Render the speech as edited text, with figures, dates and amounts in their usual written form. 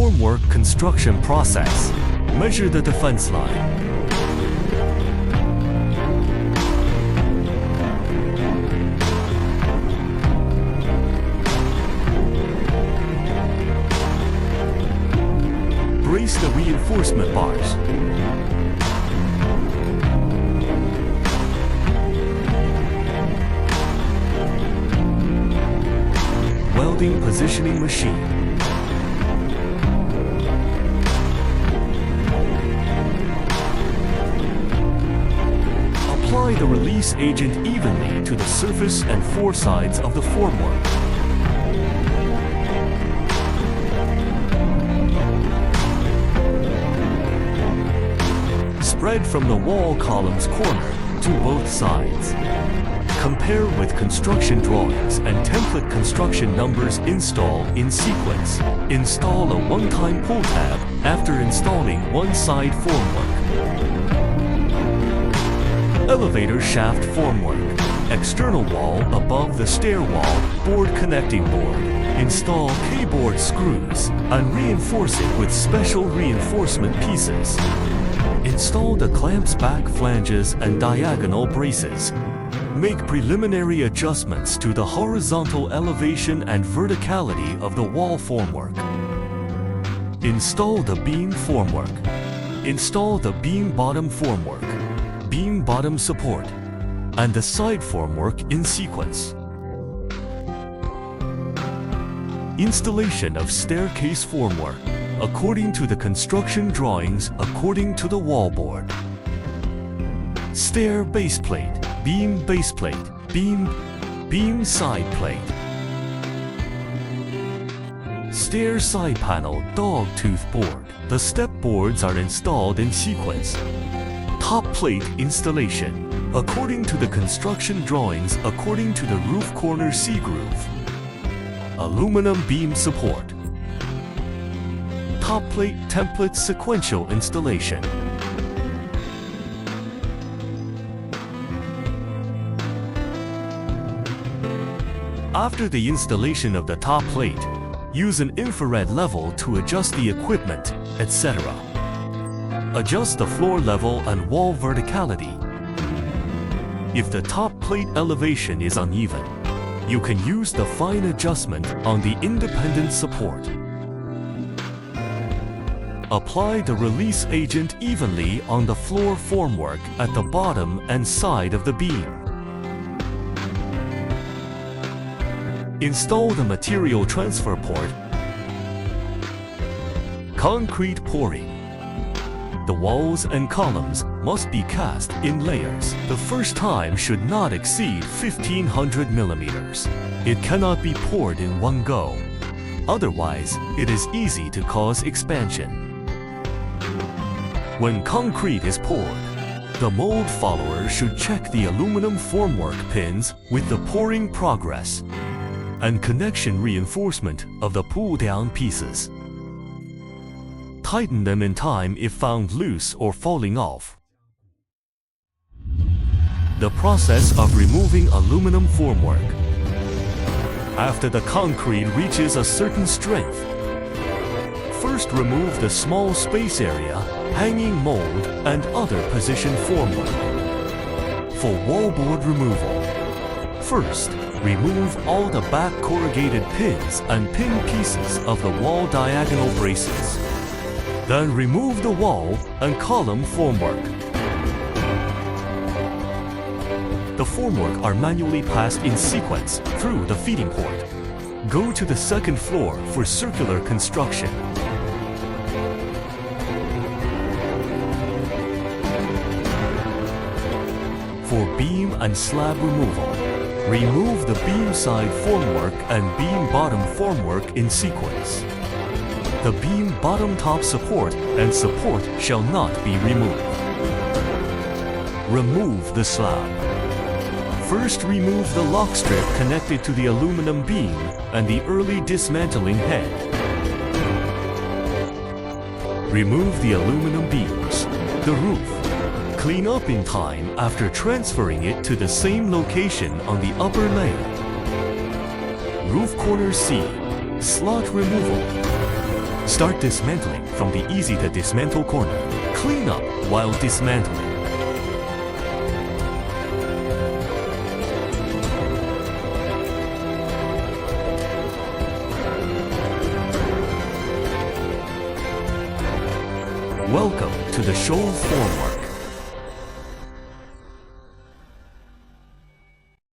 formwork construction process. Measure the defense line. Brace the reinforcement bars. Welding positioning machine. Apply the release agent evenly to the surface and four sides of the formwork. Spread from the wall column's corner to both sides. Compare with construction drawings and template construction numbers. Install in sequence. Install a one-time pull tab after installing one side formwork. Elevator shaft formwork. External wall above the stair wall board connecting board. Install K-board screws and reinforce it with special reinforcement pieces. Install the clamps, back flanges and diagonal braces. Make preliminary adjustments to the horizontal elevation and verticality of the wall formwork. Install the beam formwork. Install the beam bottom formwork, beam bottom support, and the side formwork in sequence. Installation of staircase formwork according to the construction drawings according to the wallboard. Stair base plate, beam base plate, beam side plate. Stair side panel dog tooth board. The step boards are installed in sequence. Top plate installation according to the construction drawings according to the roof corner C-groove. Aluminum beam support. Top plate template sequential installation. After the installation of the top plate, use an infrared level to adjust the equipment, etc. Adjust the floor level and wall verticality. If the top plate elevation is uneven, you can use the fine adjustment on the independent support. Apply the release agent evenly on the floor formwork at the bottom and side of the beam. Install the material transfer port. Concrete pouring. The walls and columns must be cast in layers. The first time should not exceed 1500 millimeters. It cannot be poured in one go. Otherwise, it is easy to cause expansion. When concrete is poured, the mold follower should check the aluminum formwork pins with the pouring progress and connection reinforcement of the pull-down pieces. Tighten them in time if found loose or falling off. The process of removing aluminum formwork. After the concrete reaches a certain strength, first remove the small space area, hanging mold, and other position formwork. For wallboard removal, first, remove all the back corrugated pins and pin pieces of the wall diagonal braces. Then remove the wall and column formwork. The formwork are manually passed in sequence through the feeding port. Go to the second floor for circular construction. For beam and slab removal, remove the beam side formwork and beam bottom formwork in sequence. The beam bottom top support and support shall not be removed. Remove the slab. First remove the lock strip connected to the aluminum beam and the early dismantling head. Remove the aluminum beams, the roof. Clean up in time after transferring it to the same location on the upper layer. Roof corner C, slot removal. Start dismantling from the easy to dismantle corner. Clean up while dismantling. Welcome to the Shougou Formwork.